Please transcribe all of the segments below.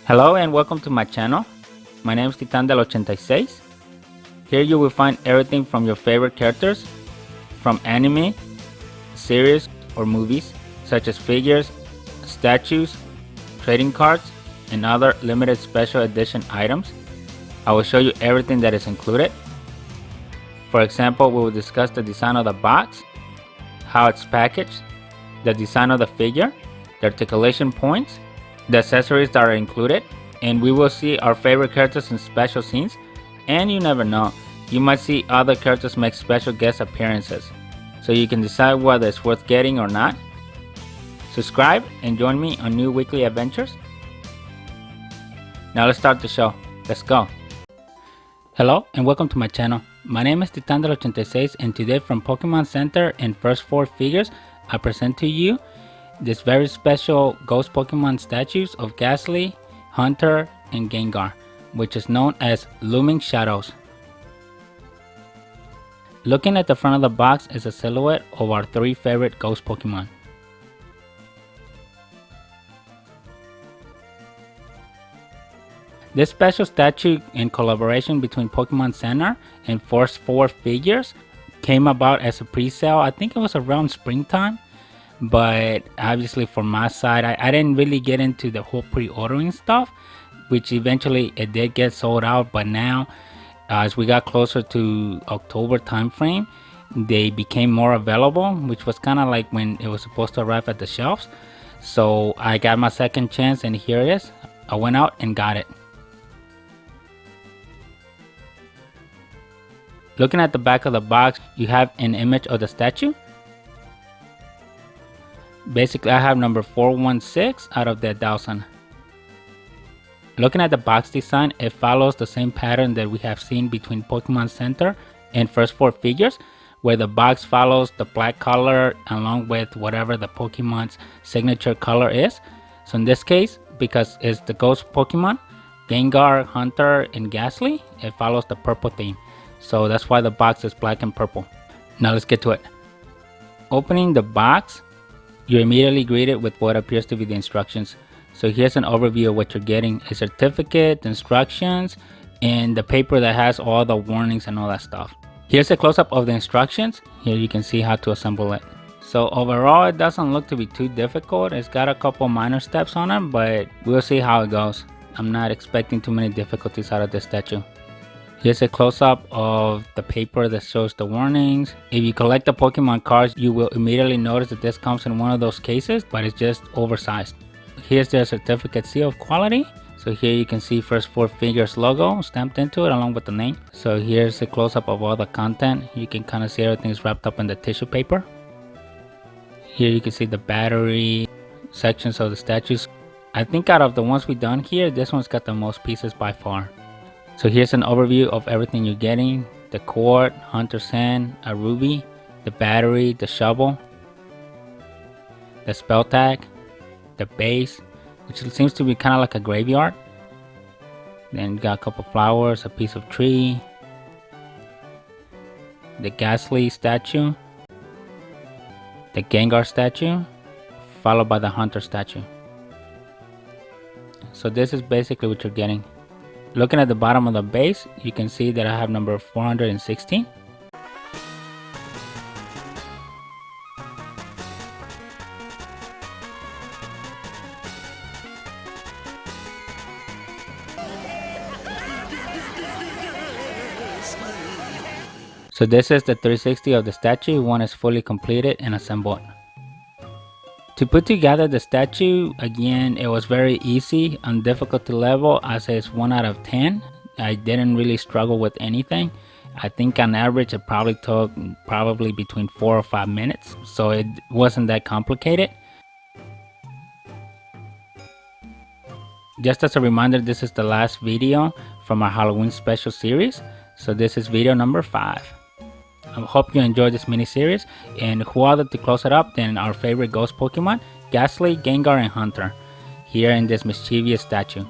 Hello and welcome to my channel. My name is Titan del 86. Here you will find everything from your favorite characters, from anime, series, or movies, such as figures, statues, trading cards, and other limited special edition items. I will show you everything that is included. For example, we will discuss the design of the box, how it's packaged, the design of the figure, the articulation points, the accessories that are included, and we will see our favorite characters in special scenes. And you never know, you might see other characters make special guest appearances, so you can decide whether it's worth getting or not. Subscribe and join me on new weekly adventures. Now let's start the show. Let's go. Hello and welcome to my channel. My name is Titan del 86, and today from Pokémon Center and First 4 figures, I present to you this very special ghost Pokemon statues of Gastly, Hunter, and Gengar, which is known as Looming Shadows. Looking at the front of the box is a silhouette of our 3 favorite ghost Pokemon. This special statue in collaboration between Pokémon Center and First 4 figures came about as a pre-sale. I think it was around springtime. But obviously from my side, I didn't really get into the whole pre-ordering stuff, which eventually it did get sold out. But now as we got closer to October time frame, they became more available, which was kind of like when it was supposed to arrive at the shelves. So I got my second chance, and here it is. I went out and got it. Looking at the back of the box, you have an image of the statue. Basically, I have number 416 out of the 1,000. Looking at the box design, it follows the same pattern that we have seen between Pokémon Center and First 4 figures, where the box follows the black color along with whatever the Pokemon's signature color is. So in this case, because it's the ghost Pokemon, Gengar, Hunter, and Gastly, it follows the purple theme. So that's why the box is black and purple. Now let's get to it. Opening the box, you're immediately greeted with what appears to be the instructions. So here's an overview of what you're getting: a certificate, the instructions, and the paper that has all the warnings and all that stuff. Here's a close-up of the instructions. Here you can see how to assemble it. So overall, it doesn't look to be too difficult. It's got a couple minor steps on it, but we'll see how it goes. I'm not expecting too many difficulties out of this statue. Here's a close-up of the paper that shows the warnings. If you collect the Pokemon cards, you will immediately notice that this comes in one of those cases, but it's just oversized. Here's their certificate seal of quality. So here you can see First 4 figures logo stamped into it along with the name. So here's a close-up of all the content. You can kind of see everything's wrapped up in the tissue paper. Here you can see the battery, sections of the statues. I think out of the ones we've done here, this one's got the most pieces by far. So here's an overview of everything you're getting: the cord, Hunter's hand, a ruby, the battery, the shovel, the spell tag, the base, which seems to be kind of like a graveyard. Then you got a couple flowers, a piece of tree, the Gastly statue, the Gengar statue, followed by the Hunter statue. So this is basically what you're getting. Looking at the bottom of the base, you can see that I have number 416. So this is the 360 of the statue. One is fully completed and assembled. To put together the statue, again, it was very easy on difficulty level, as it's 1 out of 10. I didn't really struggle with anything. I think on average it probably took between 4 or 5 minutes, so it wasn't that complicated. Just as a reminder, this is the last video from our Halloween special series, so this is video number 5. I hope you enjoyed this mini series, and who other to close it up than our favorite ghost Pokemon, Gastly, Gengar, and Hunter, here in this mischievous statue.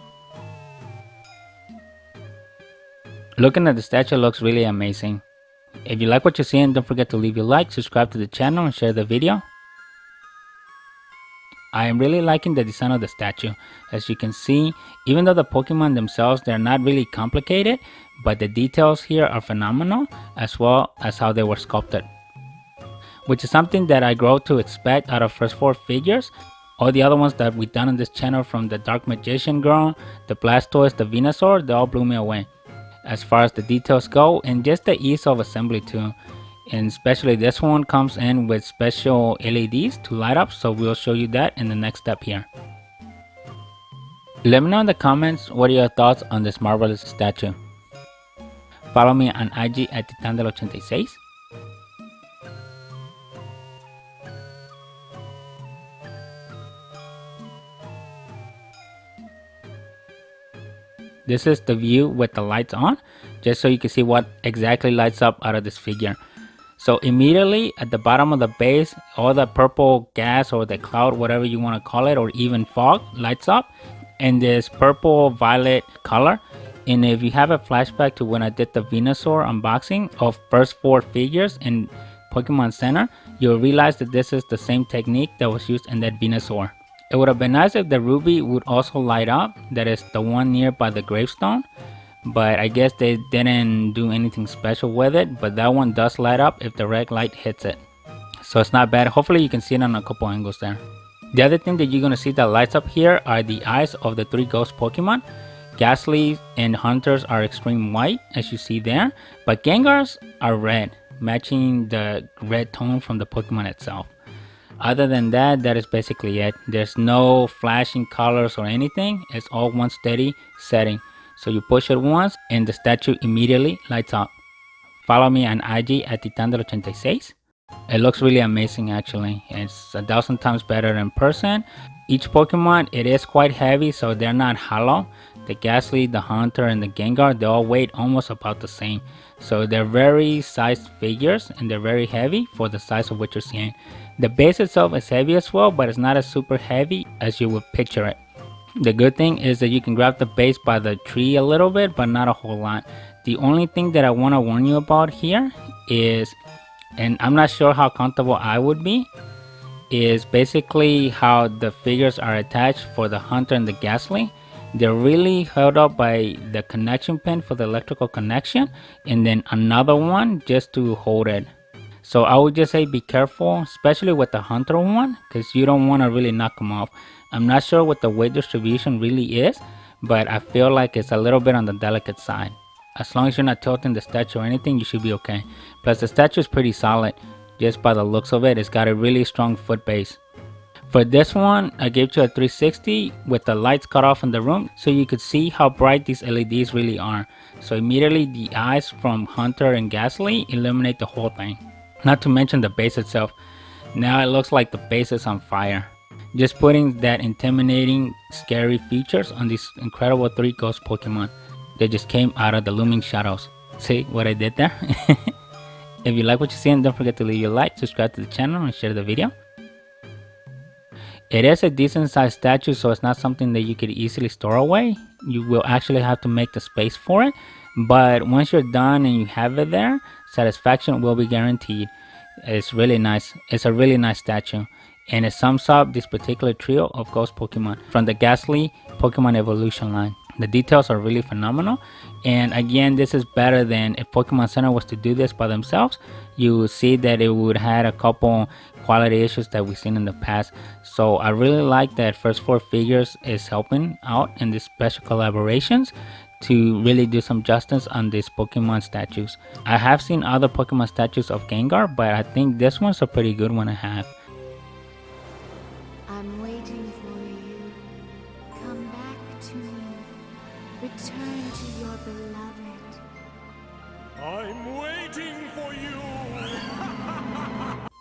Looking at the statue looks really amazing. If you like what you're seeing, don't forget to leave your like, subscribe to the channel, and share the video. I am really liking the design of the statue. As you can see, even though the Pokemon themselves, they're not really complicated, but the details here are phenomenal, as well as how they were sculpted, which is something that I grow to expect out of first 4 figures. All the other ones that we've done on this channel, from the Dark Magician girl, the Blastoise, the Venusaur, they all blew me away as far as the details go, and just the ease of assembly too. And especially this one comes in with special LEDs to light up, so we'll show you that in the next step here. Let me know in the comments what are your thoughts on this marvelous statue. Follow me on IG at Titandel86. This is the view with the lights on, just so you can see what exactly lights up out of this figure. So immediately at the bottom of the base, all the purple gas or the cloud, whatever you want to call it, or even fog, lights up in this purple violet color. And if you have a flashback to when I did the Venusaur unboxing of first 4 figures in Pokemon Center, you'll realize that this is the same technique that was used in that Venusaur. It would have been nice if the ruby would also light up, that is the one near by the gravestone, but I guess they didn't do anything special with it, but that one does light up if the red light hits it. So it's not bad. Hopefully you can see it on a couple angles there. The other thing that you're going to see that lights up here are the eyes of the 3 ghost Pokemon. Gastly and Hunters are extreme white, as you see there, but Gengars are red, matching the red tone from the Pokemon itself. Other than that, that is basically it. There's no flashing colors or anything. It's all one steady setting. So you push it once and the statue immediately lights up. Follow me on IG at Titandel86. It looks really amazing actually. It's 1,000 times better in person. Each Pokemon, it is quite heavy, so they're not hollow. The Gastly, the Hunter, and the Gengar, they all weigh almost about the same. So they're very sized figures and they're very heavy for the size of what you're seeing. The base itself is heavy as well, but it's not as super heavy as you would picture it. The good thing is that you can grab the base by the tree a little bit, but not a whole lot. The only thing that I want to warn you about here is, and I'm not sure how comfortable I would be, is basically how the figures are attached for the Hunter and the Gastly. They're really held up by the connection pin for the electrical connection, and then another one just to hold it. So I would just say be careful, especially with the Hunter one, because you don't want to really knock them off. I'm not sure what the weight distribution really is, but I feel like it's a little bit on the delicate side. As long as you're not tilting the statue or anything, you should be okay. Plus the statue is pretty solid. Just by the looks of it, it's got a really strong foot base. For this one, I gave you a 360 with the lights cut off in the room, so you could see how bright these LEDs really are. So immediately the eyes from Hunter and Gastly illuminate the whole thing. Not to mention the base itself. Now it looks like the base is on fire. Just putting that intimidating, scary features on these incredible 3 ghost Pokemon that just came out of the Looming Shadows. See what I did there? If you like what you're seeing, don't forget to leave your like, subscribe to the channel, and share the video. It is a decent sized statue, so it's not something that you could easily store away. You will actually have to make the space for it, but once you're done and you have it there, satisfaction will be guaranteed. It's really nice. It's a really nice statue, and it sums up this particular trio of ghost Pokemon from the Gastly Pokemon Evolution line. The details are really phenomenal, and again, this is better than if Pokemon Center was to do this by themselves. You would see that it would have a couple quality issues that we've seen in the past. So I really like that first 4 figures is helping out in these special collaborations to really do some justice on these Pokemon statues. I have seen other Pokemon statues of Gengar, but I think this one's a pretty good one to have. I'm waiting for you. Come back to me. Return to your beloved. I'm waiting for you.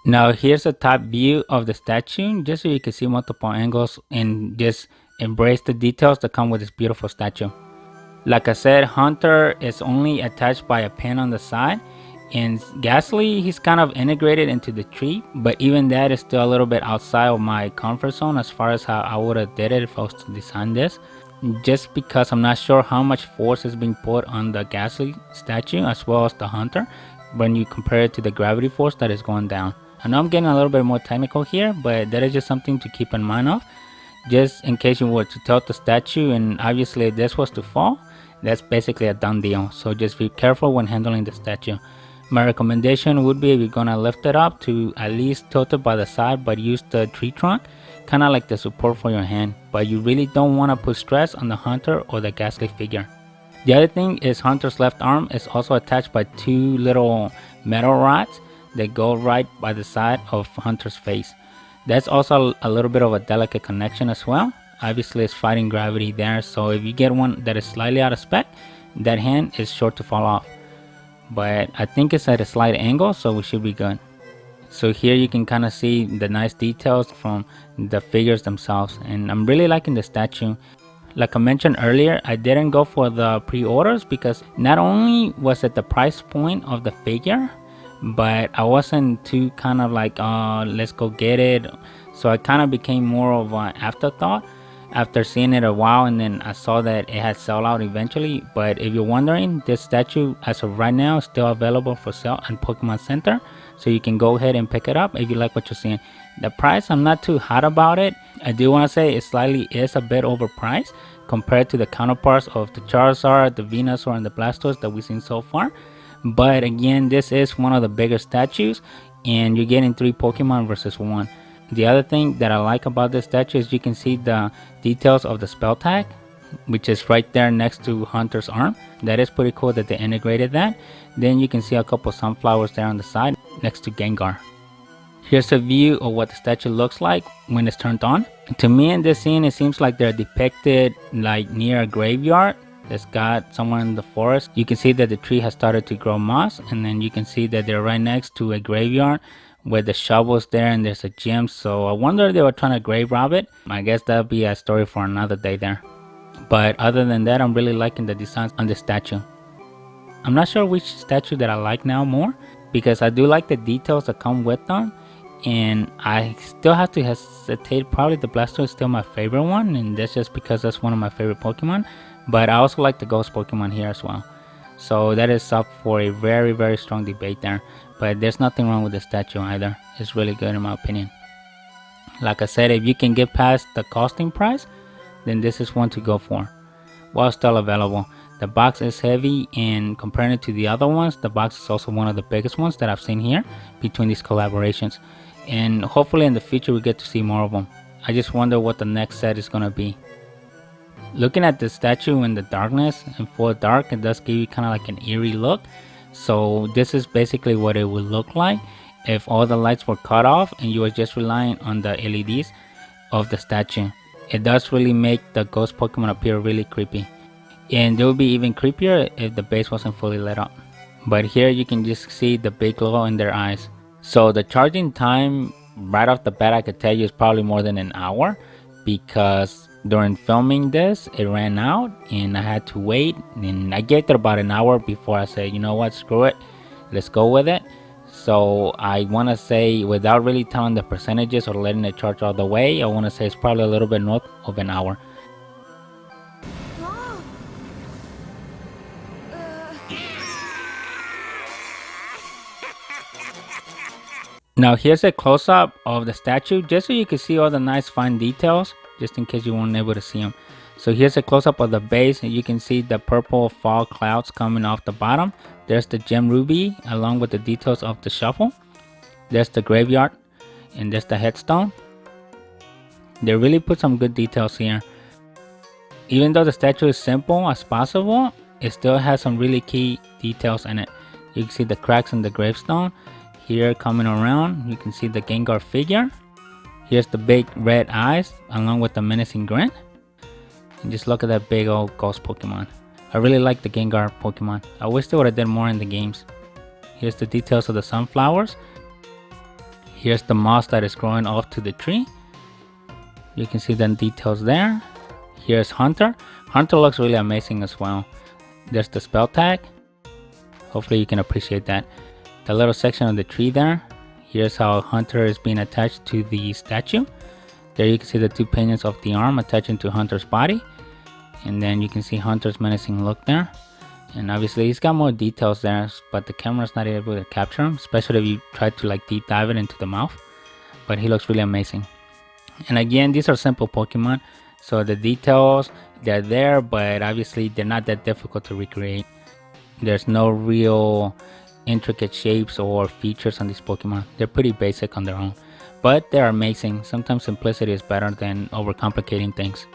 Now here's a top view of the statue, just so you can see multiple angles and just embrace the details that come with this beautiful statue. Like I said, Hunter is only attached by a pin on the side, and Gastly, he's kind of integrated into the tree, but even that is still a little bit outside of my comfort zone as far as how I would have did it if I was to design this, just because I'm not sure how much force is being put on the Gastly statue as well as the Hunter when you compare it to the gravity force that is going down. I know I'm getting a little bit more technical here, but that is just something to keep in mind of. Just in case you were to tilt the statue and obviously if this was to fall, that's basically a done deal. So just be careful when handling the statue. My recommendation would be if you're gonna lift it up to at least tilt it by the side, but use the tree trunk, kind of like the support for your hand. But you really don't want to put stress on the Hunter or the Gastly figure. The other thing is Hunter's left arm is also attached by two little metal rods that go right by the side of Hunter's face. That's also a little bit of a delicate connection as well. Obviously it's fighting gravity there, so if you get one that is slightly out of spec, that hand is sure to fall off. But I think it's at a slight angle, so we should be good. So here you can kind of see the nice details from the figures themselves, and I'm really liking the statue. Like I mentioned earlier, I didn't go for the pre-orders because not only was it the price point of the figure, but I wasn't too kind of like, let's go get it. So I kind of became more of an afterthought after seeing it a while, and then I saw that it had sold out eventually. But if you're wondering, this statue as of right now is still available for sale in Pokémon Center, so you can go ahead and pick it up if you like what you're seeing. The price, I'm not too hot about it. I do want to say it slightly is a bit overpriced compared to the counterparts of the Charizard, the Venusaur, and the Blastoise that we've seen so far. But again, this is one of the bigger statues, and you're getting 3 Pokemon versus 1. The other thing that I like about this statue is you can see the details of the spell tag, which is right there next to Hunter's arm. That is pretty cool that they integrated that. Then you can see a couple sunflowers there on the side next to Gengar. Here's a view of what the statue looks like when it's turned on. To me in this scene, it seems like they're depicted like near a graveyard that's got somewhere in the forest. You can see that the tree has started to grow moss, and then you can see that they're right next to a graveyard with the shovels there, and there's a gym. So I wonder if they were trying to grave rob it. I guess that'll be a story for another day there. But other than that, I'm really liking the designs on the statue. I'm not sure which statue that I like now more, because I do like the details that come with them, and I still have to hesitate. Probably the Blastoise is still my favorite one, and that's just because that's one of my favorite Pokemon. But I also like the ghost Pokemon here as well. So that is up for a very, very strong debate there. But there's nothing wrong with the statue either. It's really good in my opinion. Like I said, if you can get past the costing price, then this is one to go for while still available. The box is heavy, and comparing it to the other ones, the box is also one of the biggest ones that I've seen here between these collaborations. And hopefully in the future we get to see more of them. I just wonder what the next set is going to be. Looking at the statue in the darkness, in full dark, it does give you kind of like an eerie look. So this is basically what it would look like if all the lights were cut off and you were just relying on the LEDs of the statue. It does really make the ghost Pokemon appear really creepy. And it would be even creepier if the base wasn't fully lit up. But here you can just see the big glow in their eyes. So the charging time right off the bat, I could tell you, is probably more than an hour, because during filming this it ran out and I had to wait, and I gave it about an hour before I said, you know what, screw it, let's go with it. So I want to say, without really telling the percentages or letting it charge all the way, I want to say it's probably a little bit north of an hour. Now here's a close-up of the statue, just so you can see all the nice fine details, just in case you weren't able to see them. So here's a close-up of the base, and you can see the purple fall clouds coming off the bottom. There's the gem ruby along with the details of the shuffle. There's the graveyard, and there's the headstone. They really put some good details here. Even though the statue is simple as possible, it still has some really key details in it. You can see the cracks in the gravestone. Here coming around, you can see the Gengar figure. Here's the big red eyes along with the menacing grin. And just look at that big old ghost Pokemon. I really like the Gengar Pokemon. I wish they would have done more in the games. Here's the details of the sunflowers. Here's the moss that is growing off to the tree. You can see the details there. Here's Hunter. Hunter looks really amazing as well. There's the spell tag. Hopefully you can appreciate that. The little section of the tree there. Here's how Hunter is being attached to the statue. There you can see the 2 pinions of the arm attaching to Hunter's body. And then you can see Hunter's menacing look there. And obviously he's got more details there, but the camera's not able to capture him, especially if you try to like deep dive it into the mouth. But he looks really amazing. And again, these are simple Pokemon, so the details, they're there, but obviously they're not that difficult to recreate. There's no real intricate shapes or features on these Pokemon. They're pretty basic on their own, but they're amazing. Sometimes simplicity is better than overcomplicating things,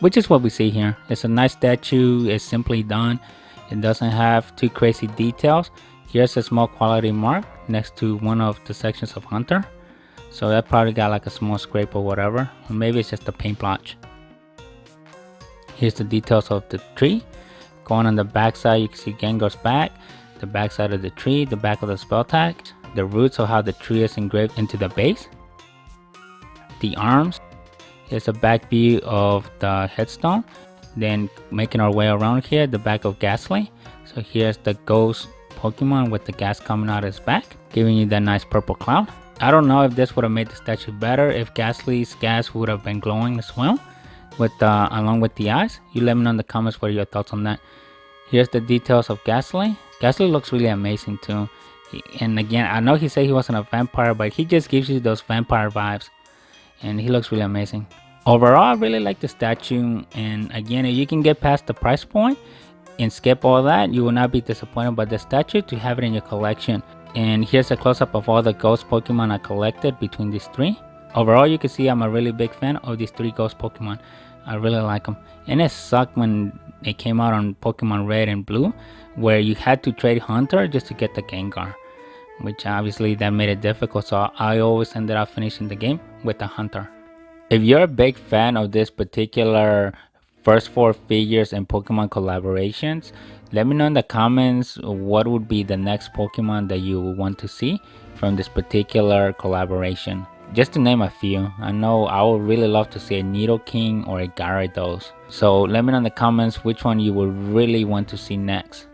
which is what we see here. It's a nice statue, it's simply done. It doesn't have too crazy details. Here's a small quality mark next to one of the sections of Hunter. So that probably got like a small scrape or whatever. Or maybe it's just a paint blotch. Here's the details of the tree. Going on the back side, you can see Gengar's back, the back side of the tree, the back of the spell tag, the roots of how the tree is engraved into the base, the arms. Here's a back view of the headstone. Then making our way around here, the back of Gastly. So here's the ghost Pokemon with the gas coming out of his back, giving you that nice purple cloud. I don't know if this would have made the statue better if Gastly's gas would have been glowing as well, with along with the eyes. You let me know in the comments what are your thoughts on that. Here's the details of Gastly. Gastly looks really amazing too. And again, I know he said he wasn't a vampire, but he just gives you those vampire vibes, and he looks really amazing. Overall, I really like the statue, and again, if you can get past the price point and skip all that, you will not be disappointed by the statue to have it in your collection. And here's a close-up of all the ghost Pokemon I collected between these three. Overall, you can see I'm a really big fan of these three ghost Pokemon. I really like them. And it sucked when it came out on Pokemon Red and Blue, where you had to trade Hunter just to get the Gengar, which obviously that made it difficult, so I always ended up finishing the game with the Hunter. If you're a big fan of this particular first 4 figures and Pokemon collaborations, let me know in the comments what would be the next Pokemon that you would want to see from this particular collaboration. Just to name a few, I know I would really love to see a Nidoking or a Gyarados. So let me know in the comments which one you would really want to see next.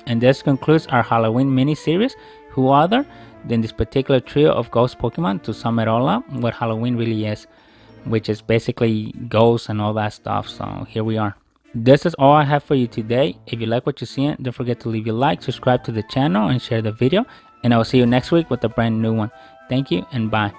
And this concludes our Halloween mini-series. Who other than this particular trio of ghost Pokemon to sum it all up, what Halloween really is, which is basically ghosts and all that stuff. So here we are. This is all I have for you today. If you like what you're seeing, don't forget to leave your like, subscribe to the channel, and share the video. And I will see you next week with a brand new one. Thank you and bye.